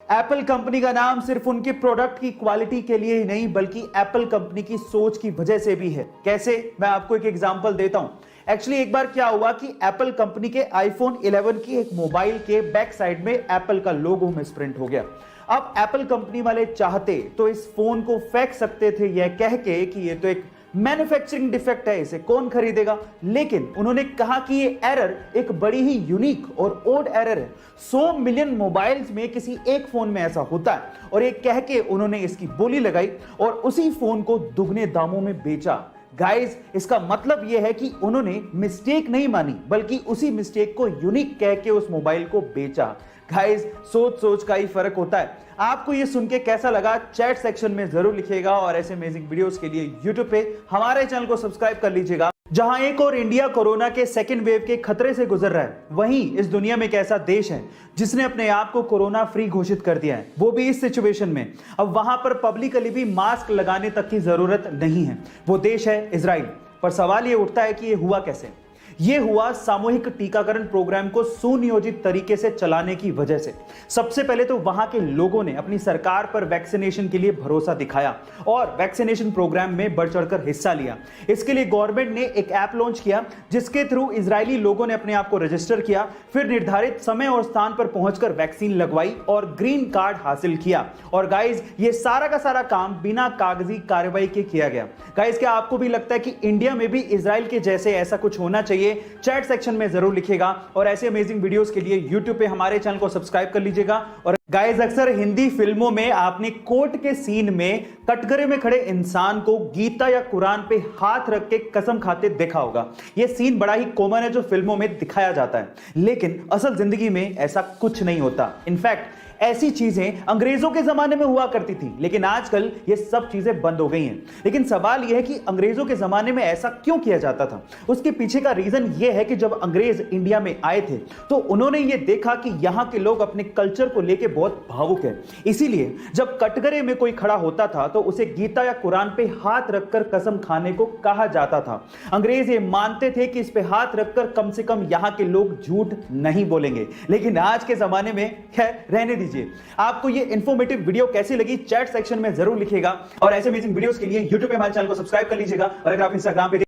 Apple company का नाम सिर्फ उनके प्रोडक्ट की क्वालिटी के लिए ही नहीं बल्कि एप्पल कंपनी की सोच की वजह से भी है। कैसे, मैं आपको एक एग्जांपल देता हूं। एक्चुअली एक बार क्या हुआ कि एप्पल कंपनी के आईफोन 11 की एक मोबाइल के बैक साइड में एप्पल का लोगो मिसप्रिंट हो गया। अब एप्पल कंपनी वाले चाहते तो इस फोन को फेंक सकते थे यह कह के कि ये तो एक मैन्युफैक्चरिंग डिफेक्ट है, इसे कौन खरीदेगा। लेकिन उन्होंने कहा कि ये एरर एक बड़ी ही यूनिक और ओड एरर है। 100 मिलियन मोबाइल्स में किसी एक फोन में ऐसा होता है, और ये कह के उन्होंने इसकी बोली लगाई और उसी फोन को दुगने दामों में बेचा। गाइस, इसका मतलब यह है कि उन्होंने मिस्टेक नहीं मानी बल्कि उसी मिस्टेक को यूनिक कह के उस मोबाइल को बेचा। गाइस, सोच सोच का ही फर्क होता है। आपको ये सुन के कैसा लगा चैट सेक्शन में जरूर लिखिएगा, और ऐसे अमेजिंग वीडियोस के लिए यूट्यूब पे हमारे चैनल को सब्सक्राइब कर लीजिएगा। जहां एक और इंडिया कोरोना के सेकेंड वेव के खतरे से गुजर रहा है, वहीं इस दुनिया में एक ऐसा देश है जिसने अपने आप को कोरोना फ्री घोषित कर दिया है, वो भी इस सिचुएशन में। अब वहां पर पब्लिकली भी मास्क लगाने तक की जरूरत नहीं है। वो देश है इजराइल। पर सवाल ये उठता है कि ये हुआ कैसे। ये हुआ सामूहिक टीकाकरण प्रोग्राम को सुनियोजित तरीके से चलाने की वजह से। सबसे पहले तो वहां के लोगों ने अपनी सरकार पर वैक्सीनेशन के लिए भरोसा दिखाया और वैक्सीनेशन प्रोग्राम में बढ़ चढ़कर हिस्सा लिया। इसके लिए गवर्नमेंट ने एक ऐप लॉन्च किया जिसके थ्रू इजरायली लोगों ने अपने आप को रजिस्टर किया, फिर निर्धारित समय और स्थान पर पहुंचकर वैक्सीन लगवाई और ग्रीन कार्ड हासिल किया। और गाइज, ये सारा का सारा काम बिना कागजी कार्रवाई के किया गया। गाइज, क्या आपको भी लगता है कि इंडिया में भी इजराइल के जैसे ऐसा कुछ होना चाहिए? चैट सेक्शन में जरूर लिखिएगा, और ऐसे अमेजिंग वीडियोस के लिए यूट्यूब पे हमारे चैनल को सब्सक्राइब कर लीजिएगा। और गाइस, अक्सर हिंदी फिल्मों में आपने कोर्ट के सीन में कटघरे में खड़े इंसान को गीता या कुरान पे हाथ रख के कसम खाते देखा होगा। यह सीन बड़ा ही कॉमन है जो फिल्मों में दिखाया जाता है, लेकिन असल जिंदगी में ऐसा कुछ नहीं होता। इनफैक्ट ऐसी चीजें अंग्रेजों के जमाने में हुआ करती थी, लेकिन आजकल ये सब चीजें बंद हो गई हैं। लेकिन सवाल यह है कि अंग्रेजों के जमाने में ऐसा क्यों किया जाता था। उसके पीछे का रीजन यह है कि जब अंग्रेज इंडिया में आए थे तो उन्होंने ये देखा कि यहां के लोग अपने कल्चर को लेकर बहुत भावुक हैं। इसीलिए जब कटघरे में कोई खड़ा होता था तो उसे गीता या कुरान पे हाथ रखकर कसम खाने को कहा जाता था। अंग्रेज ये मानते थे कि इस पे हाथ रखकर कम से कम यहां के लोग झूठ नहीं बोलेंगे। लेकिन आज के जमाने में खैर रहने दीजिए। आपको ये इंफॉर्मेटिव वीडियो कैसी लगी चैट सेक्शन में जरूर लिखिएगा, और ऐसे अमेजिंग वीडियोस के लिए यूट्यूब पे हमारे चैनल को सब्सक्राइब कर लीजिएगा। और अगर आप इंस्टाग्राम पे